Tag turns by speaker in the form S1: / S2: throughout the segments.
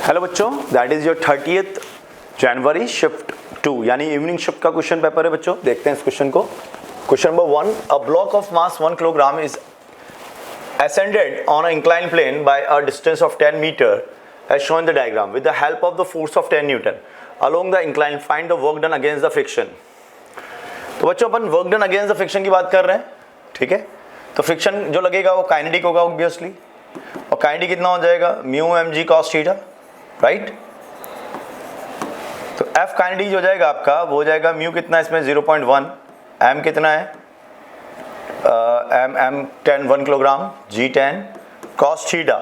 S1: Hello बच्चों, that is your 30th January shift 2 यानी evening shift का क्वेश्चन पेपर है बच्चों। देखते हैं इस क्वेश्चन को। Question number 1, a block of mass 1 kilogram is ascended on an inclined plane by a distance of 10 meter as shown in the diagram with the help of the force of 10 Newton along the incline. Find the work done against the friction. तो बच्चों अपन work done against the friction की बात कर रहे हैं, ठीक है। तो फ्रिक्शन जो लगेगा वो काइनेटिक होगा ऑब्वियसली, और काइनेटिक कितना हो जाएगा mu M G cos theta, right. तो एफ काइनेटिक हो जाएगा आपका, वो हो जाएगा म्यू कितना है इसमें 0.1, एम कितना है एम 10 1 किलोग्राम, जी 10 कॉस थीटा।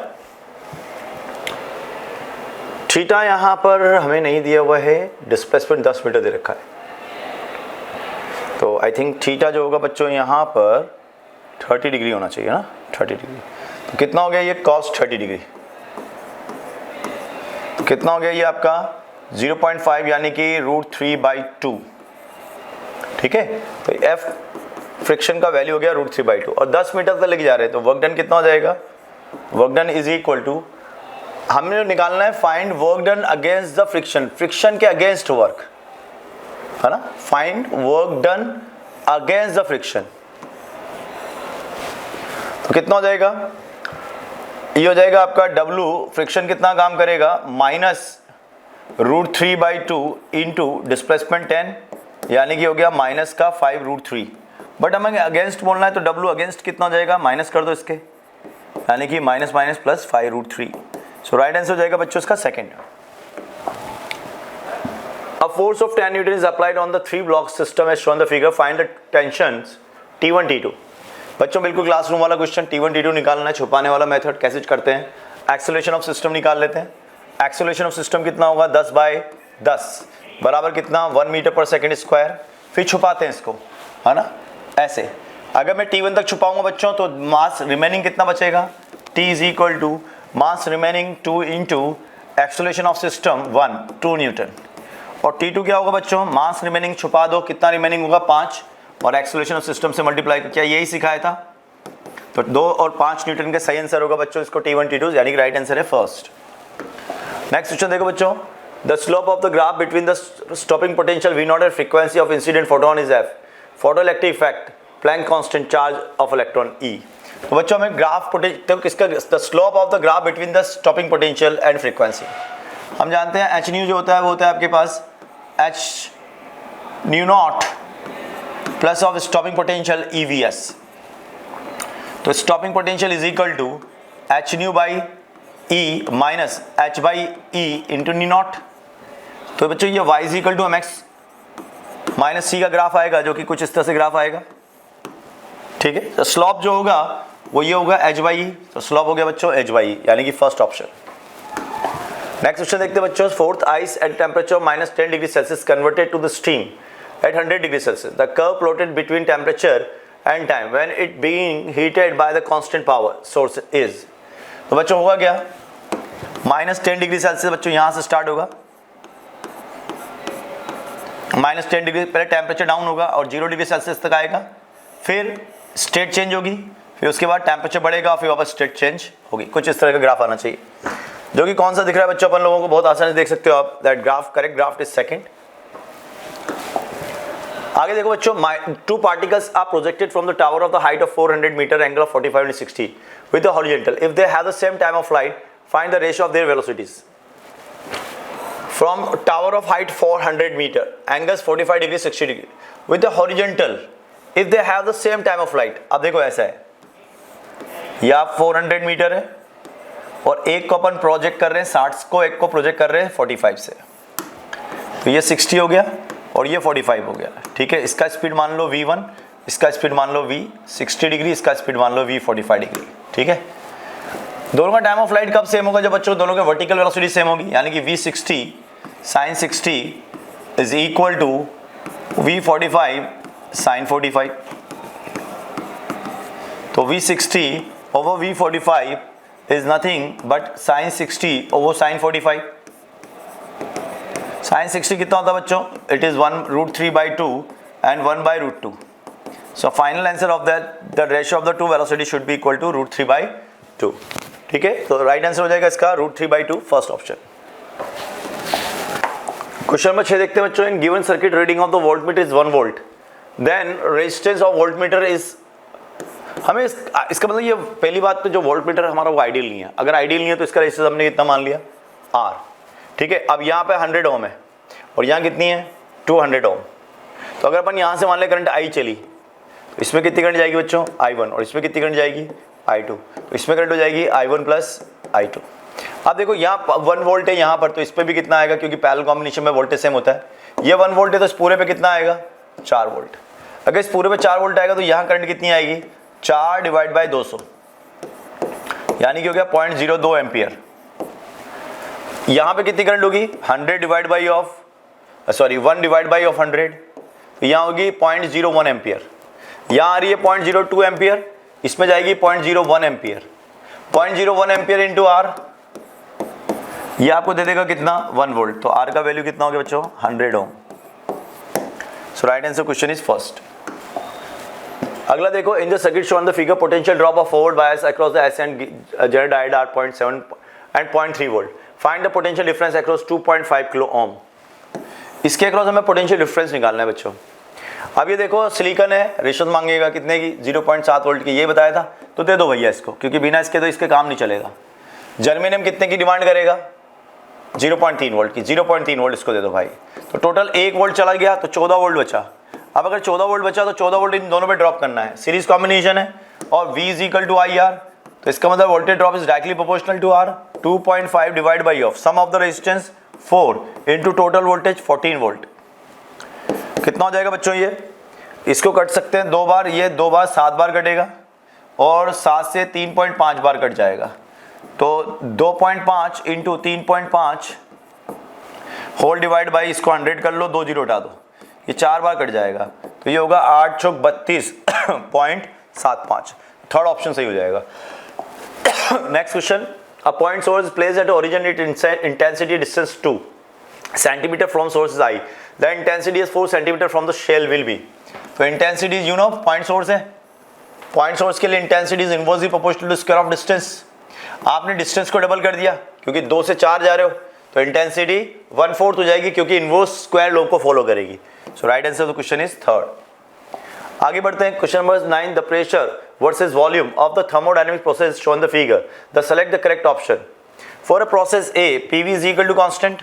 S1: थीटा यहाँ पर हमें नहीं दिया हुआ है, डिस्प्लेसमेंट 10 मीटर दे रखा है। तो आई थिंक थीटा जो होगा बच्चों यहाँ पर 30 डिग्री होना चाहिए ना, 30 डिग्री। तो कितना हो गया ये कॉस 30 डिग्री, तो कितना हो गया ये आपका 0.5 यानी कि √3/2, ठीक है। तो एफ फ्रिक्शन का वैल्यू हो गया √3/2 और 10 मीटर तक लेके जा रहे हैं। तो वर्क डन कितना हो जाएगा, work done is equal to, हमने निकालना है find work done against the friction, friction के अगेंस्ट वर्क है ना। Find work done against the friction, तो कितना हो जाएगा, ये हो जाएगा आपका W फ्रिक्शन कितना काम करेगा -√3/2 इंटू डिस्प्लेसमेंट 10 यानी कि हो गया माइनस का 5√3। बट हमें अगेंस्ट बोलना है तो W अगेंस्ट कितना हो जाएगा, माइनस कर दो इसके, यानी कि माइनस माइनस प्लस 5√3। सो राइट आंसर हो जाएगा बच्चों इसका second. A force of 10 Newton is applied on the 3 block system as shown in the figure. Find the tensions T1 T2। बच्चों बिल्कुल क्लासरूम वाला क्वेश्चन, T1 T2 निकालना है, छुपाने वाला मेथड कैसे करते हैं। एक्सेलरेशन ऑफ सिस्टम निकाल लेते हैं। एक्सेलरेशन ऑफ सिस्टम कितना होगा 10/10 बराबर कितना 1 मीटर पर सेकंड स्क्वायर। फिर छुपाते हैं इसको, है ना, ऐसे। अगर मैं T1 तक छुपाऊंगा बच्चों तो मास रिमेनिंग कितना बचेगा, T is equal to mass remaining 2 into acceleration of system 1 2 newton. और T2 क्या होगा बच्चों, मास रिमेनिंग छुपा दो, कितना रिमेनिंग होगा 5 और एक्सेलरेशन ऑफ सिस्टम से मल्टीप्लाई, क्या यही सिखाया था। तो 2 और 5 न्यूटन का सही आंसर होगा बच्चों इसको T1 T2 यानी कि राइट आंसर है फर्स्ट। नेक्स्ट क्वेश्चन देखो बच्चों, the slope of the graph between the stopping potential V0 and frequency of incident photon is F। Photoelectric effect, Planck constant, charge of electron E। तो बच्चों हमें graph तो किसका, the slope of the graph between the stopping potential and frequency. हम जानते हैं h new जो होता है वो होता है आपके पास h nu naught plus of stopping potential EVS। तो stopping potential is equal to h nu by E minus h by E into nu naught. तो बच्चों ये y is equal to mx minus c का graph आएगा जो कि कुछ इस तरह से ग्राफ आएगा, ठीक है। तो स्लोप जो होगा वो ये होगा h बाई E। तो स्लोप हो गया बच्चों h बाई E यानी कि फर्स्ट ऑप्शन। नेक्स्ट क्वेश्चन देखते हैं बच्चों, fourth ice at temperature -10 degree Celsius converted to the steam at 100 degree Celsius. The curve plotted between temperature and time when it being heated by the constant power source is। तो बच्चों होगा क्या, -10 degree Celsius बच्चों यहाँ से start होगा, -10 degree पहले temperature down होगा और 0 डिग्री सेल्सियस तक आएगा, फिर स्टेट चेंज होगी, फिर उसके बाद टेम्परेचर बढ़ेगा, फिर वापस स्टेट चेंज होगी। कुछ इस तरह का ग्राफ आना चाहिए, जो कि कौन सा दिख रहा है बच्चों अपन लोगों को बहुत आसानी से देख सकते हो आप। That graph, correct graph is second. आगे देखो बच्चों, 2 particles are projected from the tower of the height of 400 meter, angle of 45 and 60 with the horizontal. If they have the same time of flight, find the ratio of their velocities. From tower of height 400 meter, angles 45 degree 60 degree with the horizontal. If they have the same time of flight, अब देखो ऐसा है, या 400 metre है और एक को अपन project कर रहे हैं 60 को, एक को प्रोजेक्ट कर रहे हैं 45 से, तो ये 60 हो गया और ये 45 हो गया, ठीक है। इसका स्पीड मान लो v1, इसका स्पीड मान लो v 60 डिग्री, इसका स्पीड मान लो v 45 डिग्री, ठीक है। दोनों का टाइम ऑफ फ्लाइट कब सेम होगा, जब बच्चों दोनों के वर्टिकल वेलोसिटी सेम होगी, यानी कि v60 sin 60 is equal to v45 sin 45। तो v60 over v45 is nothing but sin 60 over sin 45। sin 60 कितना होता है बच्चों, it is 1√3/2 and 1/√2। So final answer of that, the ratio of the two velocity should be equal to √3/2, ठीक है। तो right answer हो जाएगा इसका √3/2 फर्स्ट ऑप्शन। क्वेश्चन नंबर 6 देखते हैं बच्चों। In given circuit reading of the voltmeter is 1 volt, then resistance of voltmeter is, हमें इसका मतलब ये पहली बात तो जो वोल्टमीटर हमारा वो आइडियल नहीं है। अगर आइडियल नहीं है तो इसका रेजिस्टेंस हमने कितना मान लिया, R, ठीक है। अब यहाँ पे 100 ओम है और यहाँ कितनी है 200 ओम। तो अगर अपन यहाँ से मान लें करंट I चली तो इसमें कितनी करंट जाएगी बच्चों I1, और इसमें कितनी करंट जाएगी I2, तो इसमें करंट हो जाएगी I1 प्लस I2। अब देखो यहाँ 1 वोल्ट है यहाँ पर, तो इस पर भी कितना आएगा, क्योंकि पैरेलल कॉम्बिनेशन में वोल्टेज सेम होता है। ये 1 वोल्ट है तो इस पूरे पे कितना आएगा 4 वोल्ट। अगर इस पूरे पे 4 वोल्ट आएगा तो यहाँ करंट कितनी आएगी 4 डिवाइड बाई 200, यानी कि हो गया 0.02 एम्पियर। यहाँ पे कितनी करंट होगी 100 divide by of 1 divide by of 100, तो यहाँ होगी 0.01 एम्पियर। यहाँ आ रही है 0.02 एम्पियर, इसमें जाएगी 0.01 एम्पियर। 0.01 एम्पियर इंटू R, ये आपको दे देगा कितना 1 वोल्ट। तो R का वैल्यू कितना हो गया बच्चों 100 ohm. So right answer question is first. अगला देखो, in the circuit shown the figure potential drop of forward bias across the S and Z diode are 0.7 and 0.3 volt. Find the potential difference across 2.5 kilo ohm. इसके across हमें potential difference निकालना है बच्चों। अब ये देखो सिलिकॉन है, ratio मांगेगा कितने की 0.7 वोल्ट की, ये बताया था तो दे दो भैया इसको, क्योंकि बिना इसके तो इसके काम नहीं चलेगा। जर्मेनियम कितने की डिमांड करेगा 0.3 वोल्ट की, 0.3 वोल्ट इसको दे दो भाई। तो टोटल 1 वोल्ट चला गया तो 14 वोल्ट बचा। अब अगर 14 वोल्ट बचा तो 14 वोल्ट इन दोनों पे ड्रॉप करना है, सीरीज कॉम्बिनेशन है और V is equal to IR, तो इसका मतलब voltage drop is directly proportional to R। 2.5 divide by of sum of the resistance 4 into total voltage 14 volt. कितना हो जाएगा बच्चों, ये इसको कट सकते हैं 2 बार, ये 2 बार 7 बार कटेगा और 7 से 3.5 बार कट जाएगा। तो 2.5 इंटू 3.5 होल डिवाइड बाई इसको 100 कर लो, 2 जीरो हटा दो, ये 4 बार कट जाएगा। तो ये होगा 8 चौक 32.75। थर्ड ऑप्शन सही हो जाएगा। Next question, a point source placed at origin it intensity distance 2 centimetre from source is I, the intensity is 4 centimetre from the shell will be. तो intensity you know point source है, point source के लिए intensity is inversely proportional to square of distance. आपने distance को double कर दिया, क्योंकि 2 से 4 जा रहे हो तो इंटेंसिटी 1/4 हो जाएगी, क्योंकि इनवर्स स्क्वायर लॉ को फॉलो करेगी। So right answer of the question is third. आगे बढ़ते हैं, question number 9, the pressure versus volume of the thermodynamic process shown the figure, the select the correct option. For a process A PV is equal to constant,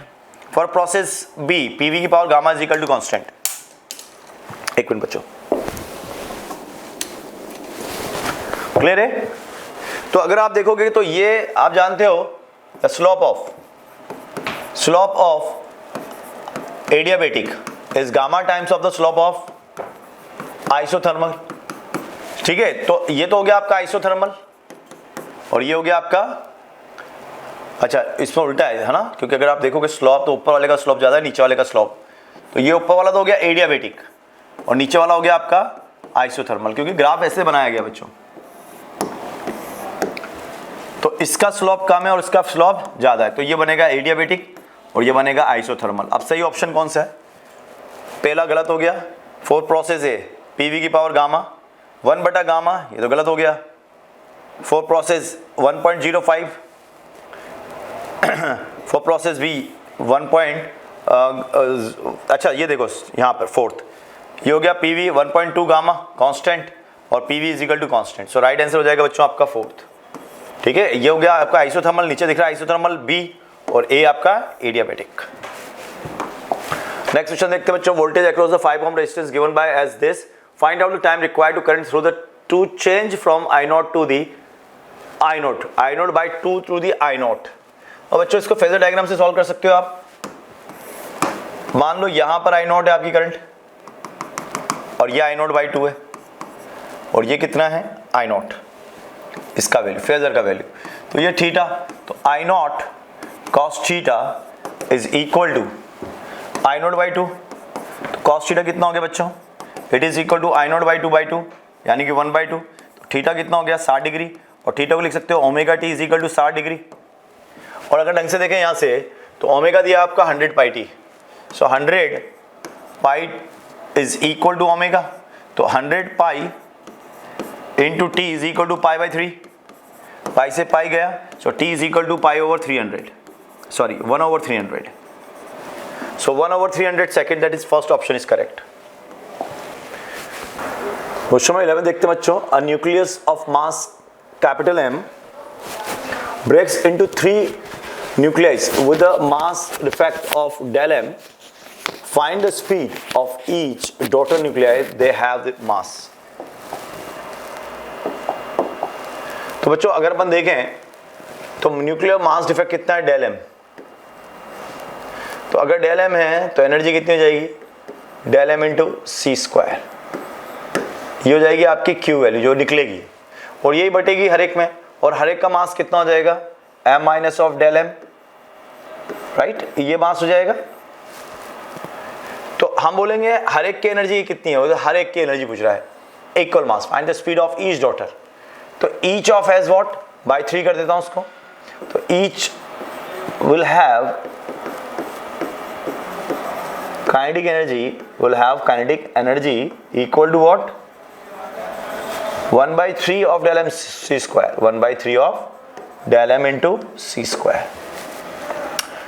S1: for process B PV की power gamma is equal to constant. एक minute बच्चों, clear है? तो अगर आप देखोगे तो ये आप जानते हो the slope of adiabatic is gamma times of the slope of isothermal, ठीक है। तो ये तो हो गया आपका आइसोथर्मल और ये हो गया आपका, अच्छा इसमें उल्टा है ना, क्योंकि अगर आप देखोगे स्लोप तो ऊपर वाले का स्लोप ज्यादा है, नीचे वाले का स्लोप, तो ये ऊपर वाला तो हो गया एडियाबेटिक और नीचे वाला हो गया आपका आइसोथर्मल, क्योंकि ग्राफ ऐसे बनाया गया बच्चों। तो इसका स्लोप कम है और इसका स्लोप ज्यादा है, तो ये बनेगा एडियाबेटिक और ये बनेगा आइसोथर्मल। अब सही ऑप्शन कौन सा है? पहला गलत हो गया, फॉर प्रोसेस ए PV की पावर गामा 1 बटा गामा, ये तो गलत हो गया। For process 1.05, for process B 1. अच्छा ये देखो यहाँ पर फोर्थ, ये हो गया PV 1.2 गामा कांस्टेंट और PV is equal to constant. So right answer हो जाएगा बच्चों आपका फोर्थ, ठीक है। ये हो गया आपका आइसोथर्मल, नीचे दिख रहा है आइसोथर्मल B और A आपका एडियाबेटिक। नेक्स्ट क्वेश्चन देखते हैं बच्चों, voltage across the 5 ohm resistance given by as this, find out the time required to current through the to change from I0 to the I0 by 2 through the I0। और बच्चों इसको phasor diagram से solve कर सकते हो आप। मान लो यहां पर I0 है आपकी करंट और ये I0 बाई 2 है और ये कितना है I0, इसका वैल्यू फेजर का वैल्यू, तो ये थीटा, तो I0 cos theta is equal to I0 by 2। तो cos थीटा कितना हो गया बच्चों, it is equal to I0 by 2/2 यानी कि 1/2। तो थीटा कितना हो गया 60 डिग्री और थीटा को लिख सकते हो omega T is equal to 60 degree. और अगर ढंग से देखें यहाँ से तो ओमेगा दिया आपका 100 pi t, so 100 pi is equal to omega, तो 100 pi into t is equal to पाई/3, पाई से पाई गया, so t is equal to pi over 300, sorry 1/300। So 1/300 second, that is first option is correct. Question number 11 देखते हैं बच्चों. A nucleus of mass capital M breaks into 3 nuclei with a mass defect of del m. Find the speed of each daughter nuclei they have the mass. तो बच्चों अगर अपन देखें तो nuclear mass defect कितना है, डेल एम. तो अगर del M है तो एनर्जी कितनी हो जाएगी, del M into C square. ये हो जाएगी आपकी क्यू वैल्यू जो निकलेगी, और यही बटेगी हर एक में, और हर एक का मास कितना हो जाएगा, M minus of del M, right. ये मास हो जाएगा. तो हम बोलेंगे हर एक की एनर्जी कितनी है, हर एक की एनर्जी पूछ रहा है, equal mass. Find the speed of each daughter. तो each of as what, by 3 कर देता हूं उसको. तो each will have kinetic energy equal to what, 1/3 of del M C square, 1/3 of del M into C square.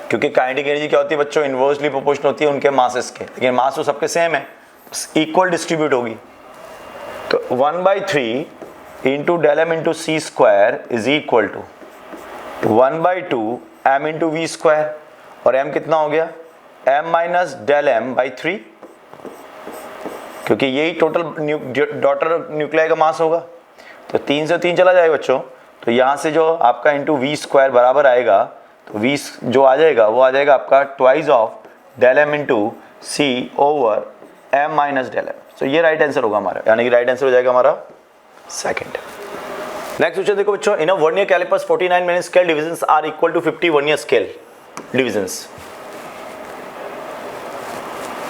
S1: क्योंकि kinetic energy क्या होती है बच्चों, इनवर्सली प्रोपोर्शनल होती है उनके मासेस के, लेकिन मास तो सबके सेम है, इक्वल डिस्ट्रीब्यूट होगी. तो 1/3 into del M into C square is equal to 1/2 M into V square. और एम कितना हो गया, M minus del M by 3, क्योंकि यही टोटल डॉटर न्यूक्लियाई का मास होगा. तो 3 से 3 चला जाएगा बच्चों. तो यहाँ से जो आपका इंटू वी स्क्वायर बराबर आएगा, तो वी जो आ जाएगा वो आ जाएगा आपका twice of del M into C over M minus del M. तो ये राइट आंसर होगा हमारा, यानी कि राइट आंसर हो जाएगा हमारा सेकंड. नेक्स्ट क्वेश्चन देखो बच्चों. In a vernier callipers 49 main scale divisions are equal to 50 vernier scale divisions.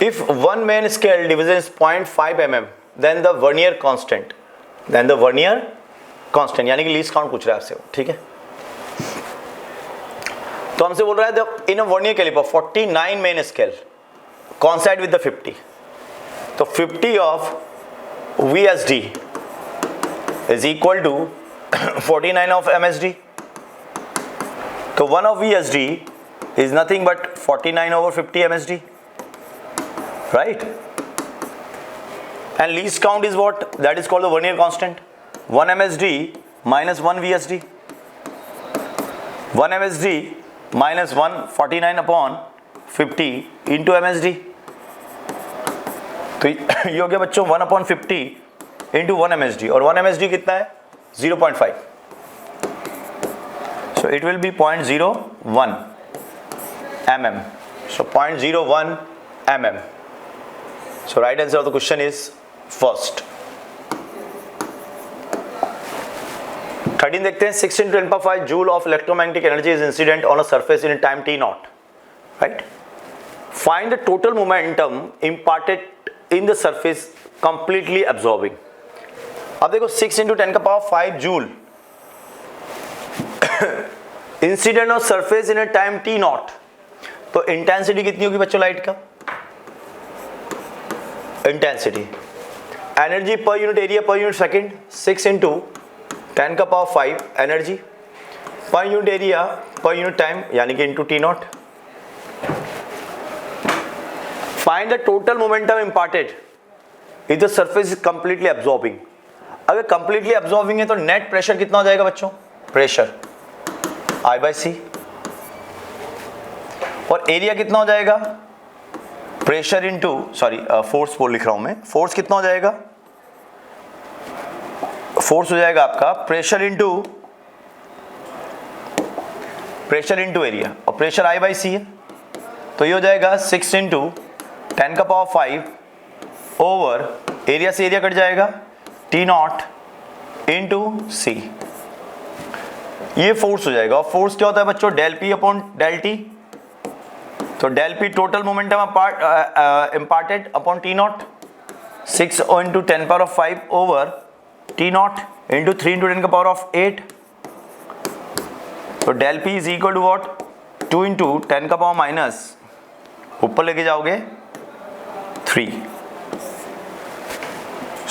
S1: If one main scale division is 0.5 mm, then the vernier constant, यानी कि लीस्ट काउंट पूछ रहा है आपसे, ठीक है. तो हमसे बोल रहा है in a vernier calliper 49 main scale coincide with the 50. तो 50 of VSD is equal to 49 of MSD. तो 1 of VSD is nothing but 49 over 50 MSD. Right? And least count is what? That is called the vernier constant. 1 MSD minus 1 VSD. 1 MSD minus 1 49 upon 50 into MSD. तो ये हो गया बच्चों 1 upon 50 into 1 MSD. और 1 MSD कितना है, 0.5. So it will be 0.01 mm. So 0.01 mm. So right answer of the question is first. 13 देखते हैं. 6 × 10⁵ joule of electromagnetic energy is incident on a surface in time t naught. Right? Find the total momentum imparted in the surface completely absorbing. अब देखो 6 × 10⁵ joule incident on surface in a time t naught. तो intensity कितनी होगी बच्चों light का, intensity, energy per unit area per unit second, 6 × 10⁵ energy per unit area per unit time, यानी कि into t naught. Find the total momentum imparted if the surface is completely absorbing. अगर completely absorbing है तो net pressure कितना हो जाएगा बच्चों, pressure I/C, और एरिया कितना हो जाएगा, प्रेशर इंटू फोर्स लिख रहा हूं मैं, फोर्स कितना हो जाएगा, फोर्स हो जाएगा आपका प्रेशर इंटू एरिया, और प्रेशर I/C है. तो ये हो जाएगा 6 × 10⁵ ओवर एरिया से एरिया कट जाएगा t naught इंटू सी. ये फोर्स हो जाएगा. और फोर्स क्या होता है बच्चों, del P upon del T. तो del P total momentum imparted upon t naught, 6 × 10⁵ over t naught into 3 × 10⁸. तो del P is equal to what, 2 × 10⁻, ऊपर लेके जाओगे 3.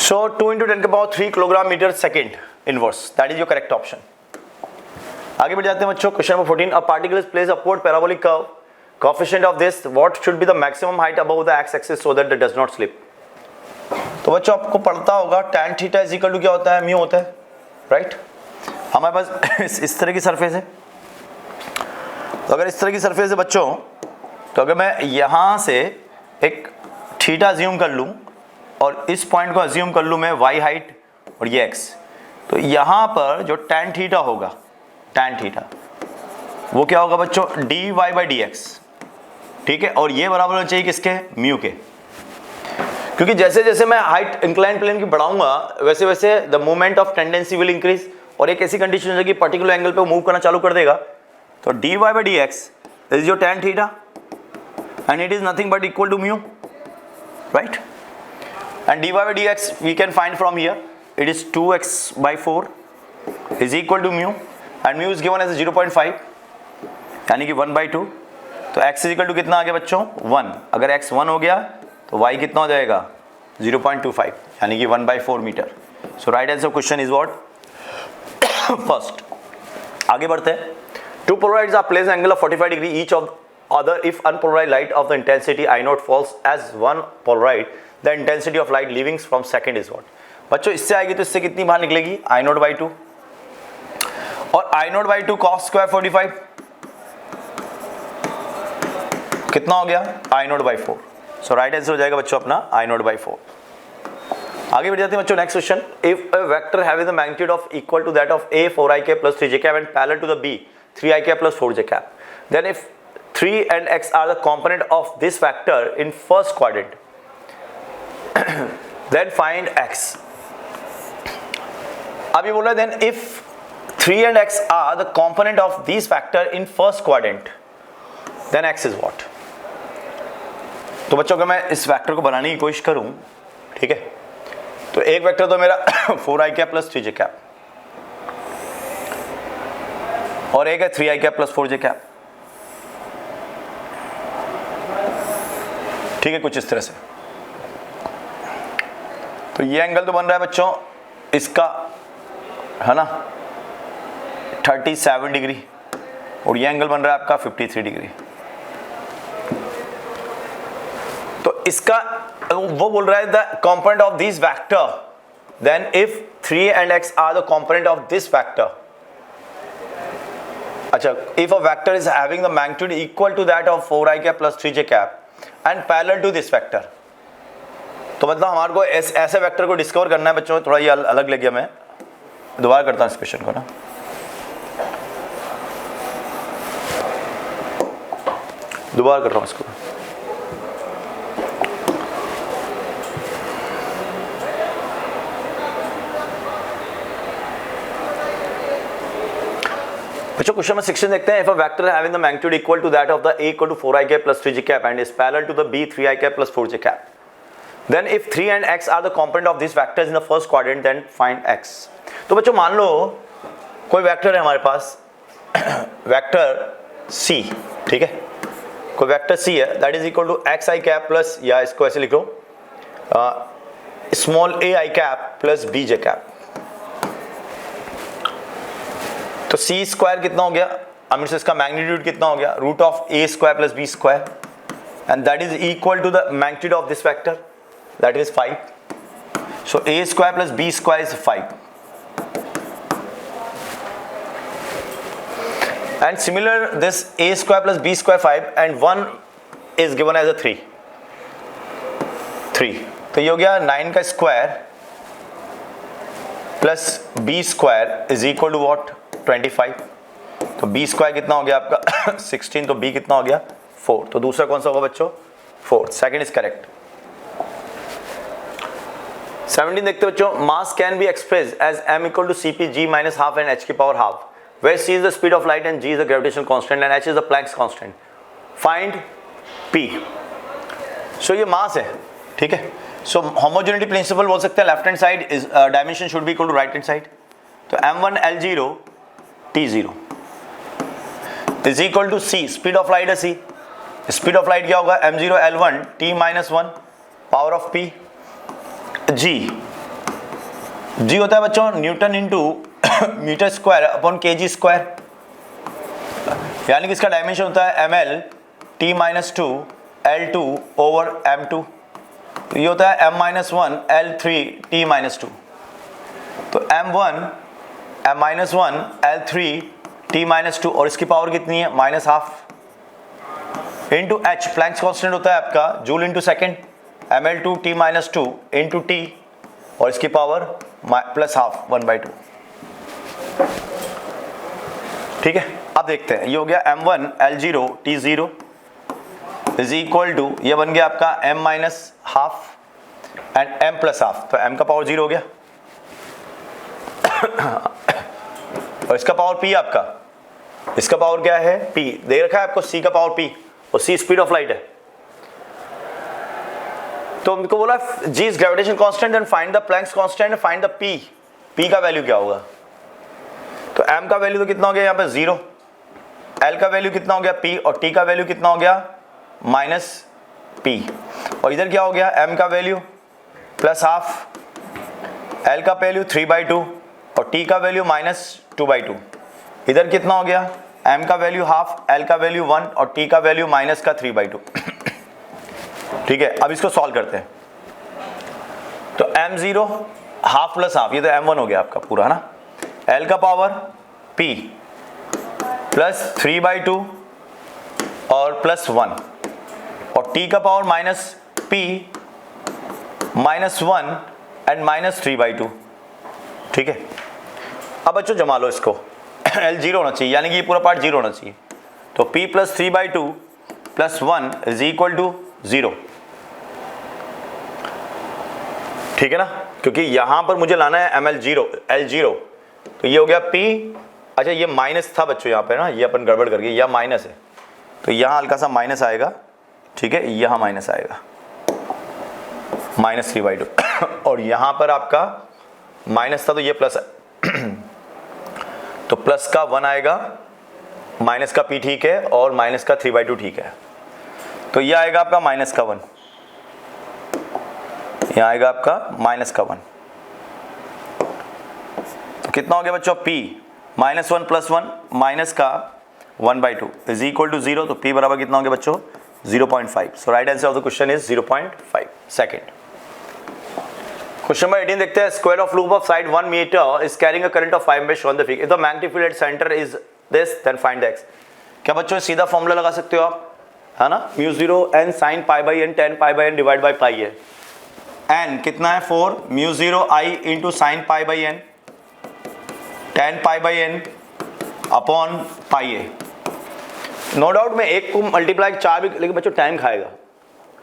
S1: So 2 × 10⁻³ kilogram metre second inverse. That is your correct option. आगे बढ़ जाते हैं बच्चों. Question number 14. A particle is place upward parabolic curve coefficient of this, what should be the maximum height above the X axis so that it does not slip. तो बच्चों आपको पढ़ता होगा tan theta is equal to क्या होता है, mu होता है, राइट। हमारे पास इस तरह की सरफेस है, तो अगर इस तरह की सरफेस है बच्चों, तो अगर मैं यहाँ से एक थीटा अज्यूम कर लूँ और इस पॉइंट को अज्यूम कर लूँ मैं y हाइट और ये x, तो यहाँ पर जो tan थीटा होगा, tan थीटा वो क्या होगा बच्चों, dy बाई डी एक्स, ठीक है। और ये बराबर होना चाहिए किसके, म्यू के, क्योंकि जैसे जैसे मैं हाइट इंक्लाइन प्लेन की बढ़ाऊंगा वैसे वैसे the moment of tendency will increase, और एक ऐसी कंडीशन है कि पर्टिकुलर एंगल पे मूव करना चालू कर देगा। तो dy by D x is your tan theta and it is nothing but equal to mu, right? And dy by dx we can find from here, it is 2x by 4 is equal to mu, and mu is given as 0.5 यानी कि 1/2। तो x is equal to कितना आ गया बच्चों, 1। अगर x 1 हो गया तो y कितना हो जाएगा, 0.25 यानी कि 1/4 metre. So right answer question is what, first. आगे बढ़ते हैं। Two polaroids are placed angle of 45 degree each of other if unpolarized light of the intensity I naught falls as one polarized, the intensity of light leaving from second is what। बच्चों इससे आएगी तो इससे कितनी बाहर निकलेगी, I naught by 2, और I naught by 2 cos square 45 कितना हो गया, I naught by 4। So right answer हो जाएगा बच्चों अपना I naught by 4। आगे बढ़ जाते हैं बच्चों, next question. If a vector having the magnitude of equal to that of a 4ik plus 3j cap and parallel to the b 3ik plus 4j cap, then if 3 and x are the component of this vector in first quadrant, then find x। अब ये बोल रहा है then if 3 and x are the component of this vector in first quadrant, then x is what। तो बच्चों अगर मैं इस वेक्टर को बनाने की कोशिश करूं, ठीक है, तो एक वेक्टर तो मेरा 4ik plus 3j cap और एक है 3ik plus 4j cap, ठीक है, कुछ इस तरह से। तो ये एंगल तो बन रहा है बच्चों इसका, है ना, 37 डिग्री, और ये एंगल बन रहा है आपका 53 डिग्री। तो इसका वो बोल रहा है the component of this vector, then if 3 and x are the component of this vector. अच्छा, if a vector is having the magnitude equal to that of 4ik plus 3j cap and parallel to this vector, तो मतलब हमारे को ऐसे vector को discover करना है बच्चों। थोड़ा ये अलग लग गया, मैं दोबारा करता हूँ इस क्वेश्चन को ना, दोबारा कर रहा हूँ इसको। बच्चों क्वेश्चन में 16 देखते हैं। If a vector having the magnitude equal to that of the a equal to 4ik plus 3j cap and is parallel to the b 3ik plus 4j cap, then if 3 and x are the component of these vectors in the first quadrant, then find x। तो बच्चों मान लो कोई vector है हमारे पास, vector c, ठीक है, कोई vector c है, that is equal to xi cap plus, या इसको ऐसे लिख लो, small ai cap plus bj cap। तो सी स्क्वायर कितना हो गया, मीन्स इसका मैग्नीट्यूड कितना हो गया, root of a square plus b square, and that is equal to the magnitude of this vector, that is 5। So a square plus b square is 5, and similar this a square plus b square 5 and 1 is given as a 3। तो ये हो गया 9 का square plus b square is equal to what, 25। तो b square कितना हो गया आपका 16, तो b कितना हो गया 4। तो दूसरा कौन सा होगा बच्चों, 4। Second is correct. 17 देखते बच्चों। Mass can be express as m equal to cp g minus half and h की power half, where c is the speed of light and g is the gravitational constant and h is the Planck's constant. Find p. So ये मास है, ठीक है। सो homogeneity principal बोल सकते हैं, left hand side is dimension should be equal to right hand side. तो m1 L0 T0 is equal to c, speed of light है c, speed of light क्या होगा m0 L1 T minus 1 power of p, g होता है बच्चों newton into metre square upon kg square, यानी कि इसका डायमेंशन होता है ml t minus two L2 over M2, तो ये होता है M-1 L3 t minus to. तो M1 M-1 L3 t minus to, और इसकी पावर कितनी है minus half into H, Planck's constant होता है आपका joule into second, ML2 t minus two into T, और इसकी पावर प्लस हाफ 1/2। ठीक है, अब देखते हैं, ये हो गया M1 L0 T0 is equal to, ये बन गया आपका M minus half and M plus half, तो M का पावर 0 हो गया और इसका पावर P आपका, इसका पावर क्या है P, दे रखा है आपको C का पावर P, और C स्पीड ऑफ लाइट है। तो हमको बोला G is gravitation constant and find the Planck's constant and find the P का वैल्यू क्या होगा। तो M का वैल्यू तो कितना हो गया यहाँ पे 0, L का वैल्यू कितना हो गया P, और T का वैल्यू कितना हो गया माइनस P, और इधर क्या हो गया M का वैल्यू प्लस हाफ, L का वैल्यू 3/2 और T का वैल्यू माइनस 2/2। इधर कितना हो गया M का वैल्यू हाफ, L का वैल्यू 1 और T का वैल्यू माइनस का 3/2। ठीक है, अब इसको सॉल्व करते हैं। तो M0 हाफ प्लस हाफ, ये तो M1 हो गया आपका पूरा है ना, L का पावर P प्लस 3/2 और प्लस 1, और T का power minus P minus 1 and minus 3/2। ठीक है, अब बच्चों जमा लो इसको, L 0 होना चाहिए, यानी कि ये पूरा पार्ट 0 होना चाहिए। तो P plus 3/2 plus 1 is equal to 0। ठीक है ना, क्योंकि यहां पर मुझे लाना है ML0 L0, तो ये हो गया P, अच्छा ये माइनस था बच्चों यहाँ पे ना, ये अपन गड़बड़ करके, यह माइनस है, तो यहाँ हल्का सा माइनस आएगा। ठीक है, यहाँ माइनस आएगा माइनस 3/2 और यहाँ पर आपका माइनस था तो ये प्लस है तो प्लस का 1 आएगा, माइनस का P ठीक है, और माइनस का 3/2 ठीक है, तो ये आएगा आपका माइनस का 1, ये आएगा आपका माइनस का 1। तो कितना हो गया बच्चों P माइनस 1 प्लस 1 माइनस का 1/2 इज इक्वल टू 0, तो P बराबर कितना हो गया बच्चों 0.5। So right answer of the question is 0.5। Second question number 18 देखते हैं, square of loop of side 1 metre is carrying a current of 5 ampere show on the figure, if the magnetic field at centre is this then find the x। क्या बच्चों सीधा formula लगा सकते हो आप, है ना, μ0 n sin π/n tan π/n divide by pi है, n कितना है 4 μ0 I into sine π/n tan π/n upon pi है। नो डाउट मैं एक को मल्टीप्लाई 4 भी, लेकिन बच्चों टाइम खाएगा।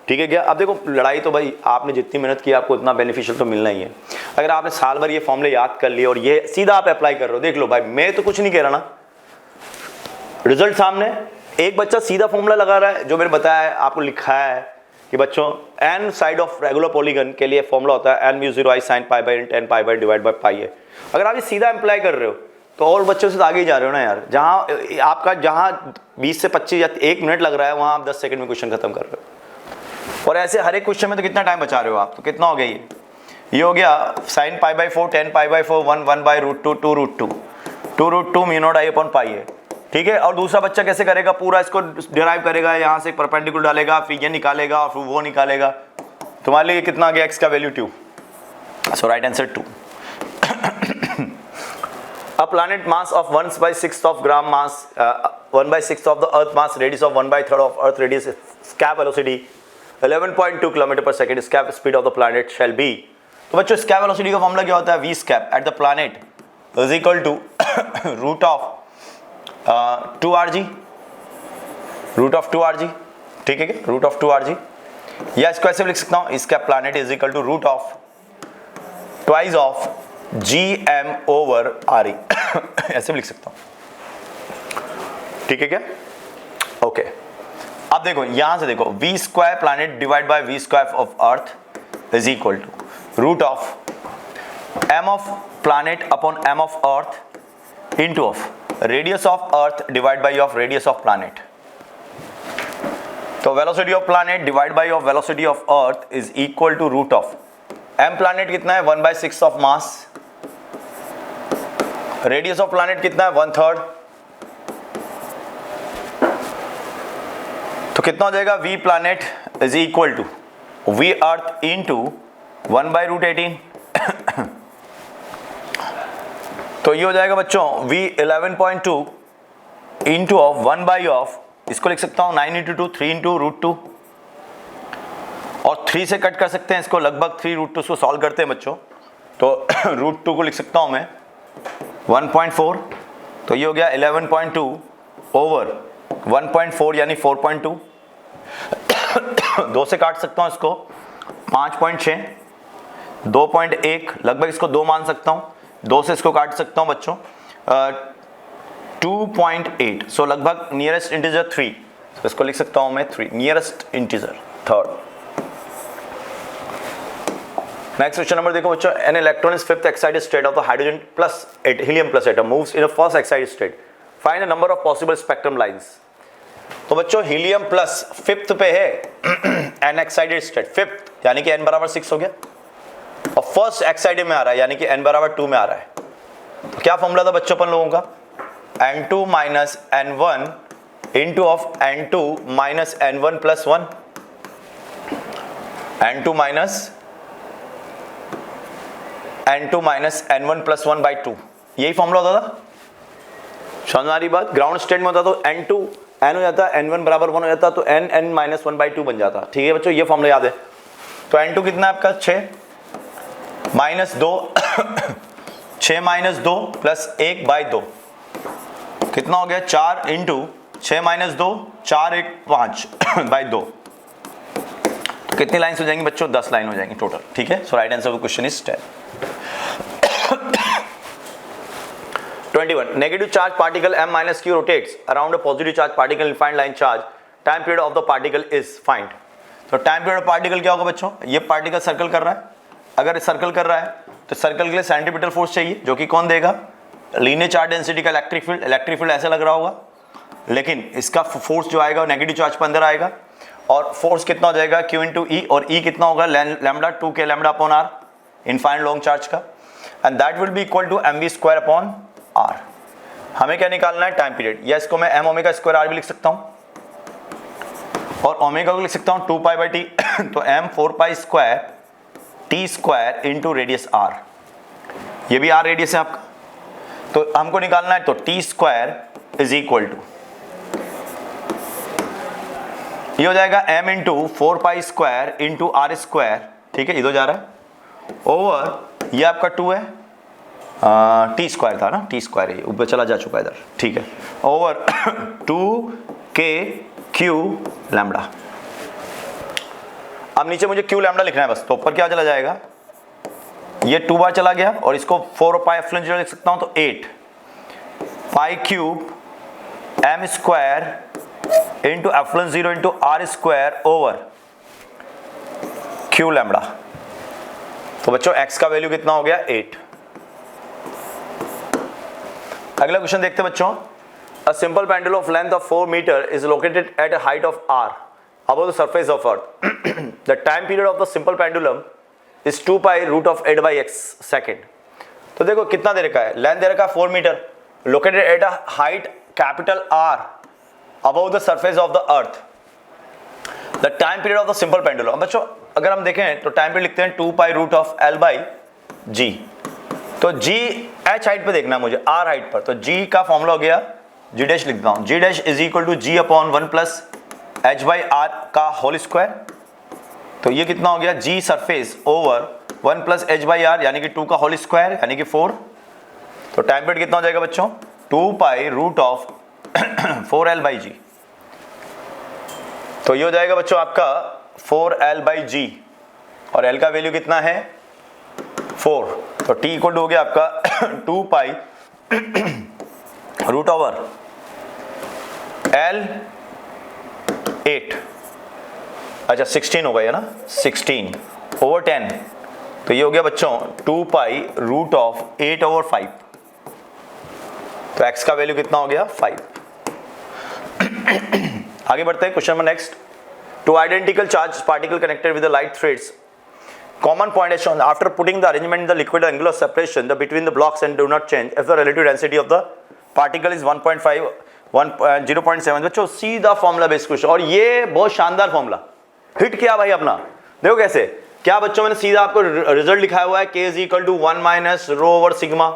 S1: ठीक है क्या, अब देखो लड़ाई तो भाई आपने जितनी मेहनत की आपको उतना बेनिफिशियल तो मिलना ही है। अगर आपने साल भर ये फॉर्मूले याद कर लिए और ये सीधा आप अप्लाई कर रहे हो, देख लो भाई मैं तो कुछ नहीं कह रहा ना, रिजल्ट सामने, एक बच्चा सीधा फॉर्मूला लगा रहा है, जो मैंने बताया है आपको लिखा है कि बच्चों N side of regular polygon के लिए फॉर्मूला होता है N μ0 I sin π/n tan π/n divide by pi है। अगर आप ये सीधा अप्लाई कर रहे हो तो और बच्चों से आगे ही जा रहे हो ना यार, जहां आपका जहां 20 से 25 या 1 मिनट लग रहा है वहां आप 10 सेकंड में क्वेश्चन खत्म कर रहे हो, और ऐसे हर एक क्वेश्चन में तो कितना टाइम बचा रहे हो आप, तो कितना हो गया ये हो गया sin π/4 tan π/4 1/√2 2√2 2√2 μ0 I upon pi है। ठीक है, और दूसरा बच्चा कैसे करेगा, पूरा इसको डिराइव करेगा, यहाँ से परपेंडिकुलर डालेगा, फिर ये निकालेगा और फिर वो निकालेगा। तुम्हारे लिए कितना आ गया x का value 2, so right answer 2। A planet mass of 1/6 of gram mass, 1/6 of the Earth mass, radius of 1/3 of Earth radius, escape velocity 11.2 km/s, escape speed of the planet shall be। तो बच्चों escape velocity का formula क्या होता है, v escape at the planet is equal to root of 2rg, root of 2rg। ठीक है क्या, root of 2rg, या इसको ऐसे लिख सकता हूँ, escape planet is equal to root of twice of gm over re ऐसे भी लिख सकता हूं। ठीक है क्या, ओके। अब देखो यहां से देखो v square planet divide by v square of earth is equal to root of m of planet upon m of earth into of radius of earth divide by of radius of planet. तो velocity of planet divide by of velocity of earth is equal to root of m planet कितना है 1/6 of mass, radius of planet कितना है 1/3, तो कितना हो जाएगा, v planet is equal to v earth into 1/√18। तो ये हो जाएगा बच्चों v 11.2 इंटू ऑफ 1/, इसको लिख सकता हूँ 9 इंटू 2, 3 इंटू √2, और 3 से कट कर सकते हैं इसको, लगभग 3 √2 को सॉल्व करते हैं बच्चों, तो √2 को लिख सकता हूँ मैं 1.4, तो ये हो गया 11.2 ओवर 1.4 यानी 4.2। 2 से काट सकता हूँ इसको 5.6, 2.1 लगभग इसको 2 मान सकता हूँ, 2 से इसको काट सकता हूँ बच्चों 2.8, सो लगभग नियरेस्ट इंटीजर 3, तो इसको लिख सकता हूँ मैं 3, nearest integer third. Next question number देखो बच्चों, an electron is fifth excited state of the hydrogen plus helium plus atom moves in a first excited state, find the number of possible spectrum lines. तो बच्चों helium plus fifth पे है N excited state, fifth यानी कि n बराबर 6 हो गया, और फर्स्ट एक्साइटेड में आ रहा है यानी कि n बराबर 2 में आ रहा है। तो क्या फॉर्मूला था बच्चों अपन लोगों का, n2 minus n1 into of n2 minus n1 plus 1, n2 minus n1 plus 1/2, यही फॉर्मूला होता था। समझ आ रही बात, ग्राउंड स्टेट में होता तो n2 n हो जाता, n1 बराबर 1 हो जाता, तो n माइनस 1/2 बन जाता। ठीक है बच्चों, ये फॉर्मूला याद है। तो n2 कितना है आपका 6 माइनस 2 6 माइनस 2 प्लस 1/2 कितना हो गया 4 इंटू 6 माइनस 2 4 1 5/2, तो कितनी लाइन्स हो जाएंगी बच्चों, 10 लाइन हो जाएंगी टोटल। ठीक है, so right answer of the question is 10। 21 negative charge particle m minus q rotates around a positive charge particle in defined line charge, time period of the particle is find। तो time period of particle क्या होगा बच्चों, ये particle circle कर रहा है, अगर circle कर रहा है तो सर्कल के लिए सेंट्रीपिटल फोर्स चाहिए, जो कि कौन देगा, लीनियर चार्ज डेंसिटी का इलेक्ट्रिक फील्ड ऐसे लग रहा होगा, लेकिन इसका फोर्स जो आएगा नेगेटिव चार्ज पर अंदर आएगा, और फोर्स कितना हो जाएगा Q इंटू ई, और E कितना होगा lambda 2k lambda upon r infinite long charge का, and that will be equal to mv² upon r। हमें क्या निकालना है, टाइम पीरियड, या इसको मैं m ओमेगा स्क्वायर r भी लिख सकता हूं, और ओमेगा को लिख सकता हूं 2π/t, तो m 4π square t square into radius r, ये भी r रेडियस है आपका, तो हमको निकालना है, तो t square is equal to ये हो जाएगा m into 4π square into r square, ठीक है, इधर जा रहा है, ओवर ये आपका 2 है, टी स्क्वायर था ना, टी स्क्वायर है, ऊपर चला जा चुका है इधर, ठीक है, ओवर 2k/q लैम्डा। अब नीचे मुझे q लैम्डा लिखना है बस, तो ऊपर क्या चला जाएगा, ये 2 बार चला गया, और इसको 4π एप्सिलॉन 0 लिख सकता हूं, तो 8 π³ m square into epsilon 0 into r square over q lambda. तो बच्चों x का वैल्यू कितना हो गया 8। अगला क्वेश्चन देखते हैं बच्चों, a simple pendulum of length of 4 metre is located at a height of r above the surface of earth. The time period of the simple pendulum is 2π√8/x second। तो देखो कितना दे रखा है, लेंथ दे रखा है 4 metre, located at a height capital R above the surface of the earth। The time period of the simple pendulum, बच्चों अगर हम देखें तो टाइम पीरियड लिखते हैं 2π√L/g, तो g h हाइट पे देखना है मुझे, r हाइट पर, तो g का फॉर्मूला हो गया g डैश लिखता हूं, g dash is equal to g upon 1 plus h/r का होल स्क्वायर, तो ये कितना हो गया g surface over 1 plus h/r यानी कि 2 का होल स्क्वायर यानी कि 4। तो टाइम पीरियड कितना हो जाएगा बच्चों 2π√4L/g, तो ये हो जाएगा बच्चों आपका 4L/g, और L का वैल्यू कितना है 4, तो T इक्वल टू हो गया आपका 2π√L8, अच्छा 16 हो गया ना, 16 ओवर 10, तो ये हो गया बच्चों 2π√8/5, तो x का वैल्यू कितना हो गया 5। आगे बढ़ते हैं, question number next, two identical charge particle connected with the light threads, common point is shown after putting the arrangement in the liquid angle of separation between the blocks and do not change if the relative density of the particle is 1.5 0.7 बच्चों, सीधा formula based question, और ये बहुत शानदार formula hit किया भाई अपना। देखो कैसे, क्या बच्चों मैंने सीधा आपको रिजल्ट लिखाया हुआ है, k is equal to 1 minus rho over sigma.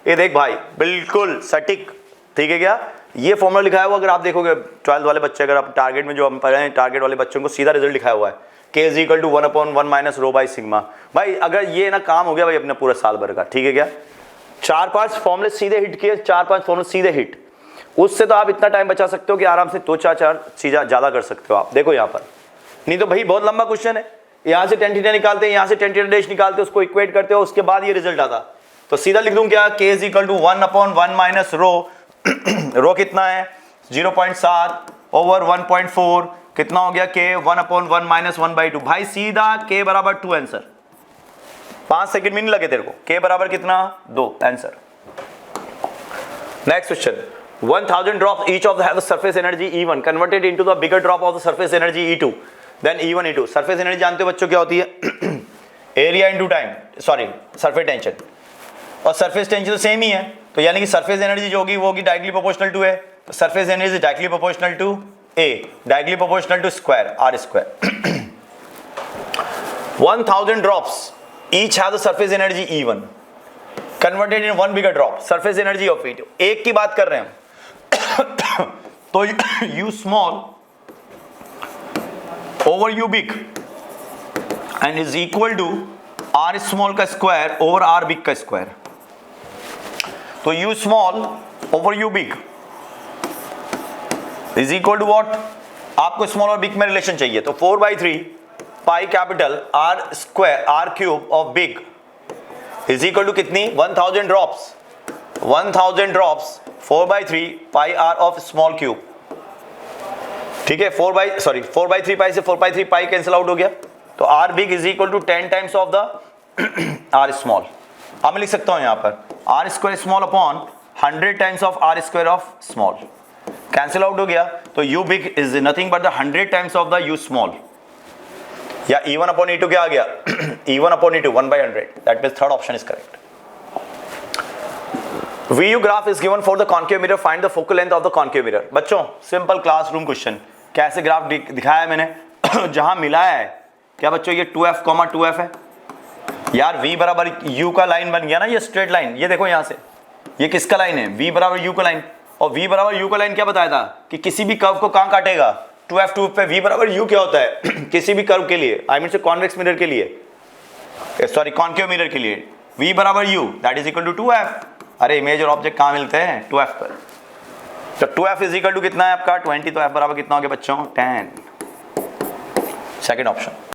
S1: ये देख भाई बिल्कुल सटीक, ठीक है क्या, ये फॉर्मूला लिखाया हुआ। अगर आप देखोगे 12th वाले बच्चे, अगर आप टारगेट में जो हम पढ़े हैं, टारगेट वाले बच्चों को सीधा रिजल्ट लिखाया हुआ है, k is equal to 1/1 minus rho by sigma. भाई अगर ये ना काम हो गया भाई अपने पूरे साल भर का, ठीक है क्या, 4-5 फॉर्मूले सीधे हिट किए, 4-5 फॉर्मूले सीधे हिट, उससे तो आप इतना टाइम बचा सकते हो कि आराम से 2-4 चीज़ें ज़्यादा कर सकते हो आप। देखो यहाँ पर, नहीं तो भाई बहुत लंबा क्वेश्चन है, यहाँ से tan थीटा निकालते हैं, यहाँ से tan थीटा डैश निकालते हो, उसको इक्वेट करते हो, उसके बाद ये रिजल्ट आता। तो सीधा लिख दूं क्या, k is equal to 1/1 minus rho, rho कितना है 0.7 ओवर 1.4, कितना हो गया k 1/1 माइनस 1/2। भाई सीधा k बराबर 2 आंसर, 5 सेकंड भी नहीं लगे तेरे को, k बराबर कितना 2 answer. Next question, 1000 drops each of have the surface energy E1 converted into the bigger drop of the surface energy E2 then E1 E2। surface energy जानते हो बच्चों क्या होती है, area into time, sorry surface tension, और surface tension तो same ही है, तो यानी कि सरफेस एनर्जी जो होगी वो होगी डायरेक्टली प्रोपोर्शनल टू है, तो surface energy directly proportional to A, directly proportional to square R square. 1000 drops each have the surface energy E1 converted in one bigger drop surface energy of E2। एक की बात कर रहे हैं हम तो U small over U big and is equal to R small का square over R big का स्क्वायर। तो U small over U big is equal to what, आपको स्मॉल और बिग में रिलेशन चाहिए, तो 4/3 pi capital R square R cube of big is equal to कितनी 1000 drops, 1000 drops 4/3 pi R of small cube, ठीक है, 4/3 पाई से 4/3 पाई कैंसिल आउट हो गया, तो R big is equal to 10 times of the R small. अब मैं लिख सकता हूं यहां पर R square small upon 100 times of R square of small, cancel out हो गया, तो U big is nothing but the 100 times of the U small, या E1 अपॉन E2 क्या आ गया E1 upon E2 1/100, that means third option is correct. VU graph is given for the concave mirror, find the focal length of the concave mirror. बच्चों simple classroom question, कैसे graph दिखाया है मैंने जहां मिला है क्या बच्चों, ये 2f, 2f है यार, V बराबर U का लाइन बन गया ना, ये स्ट्रेट लाइन, ये देखो यहां से, ये किसका लाइन है, V बराबर U का लाइन, और V बराबर U का लाइन क्या बताया था कि किसी भी कर्व को कहां काटेगा 2f पे, V बराबर U क्या होता है किसी भी कर्व के लिए, आई मीन से कॉन्वेक्स मिरर के लिए, सॉरी कॉन्केव मिरर के लिए, V बराबर U that is equal to 2f। अरे इमेज और ऑब्जेक्ट कहां मिलते हैं 2f पर, तो 2f इज इक्वल टू कितना है आपका 20, तो f बराबर कितना हो गया बच्चों 10, सेकंड ऑप्शन।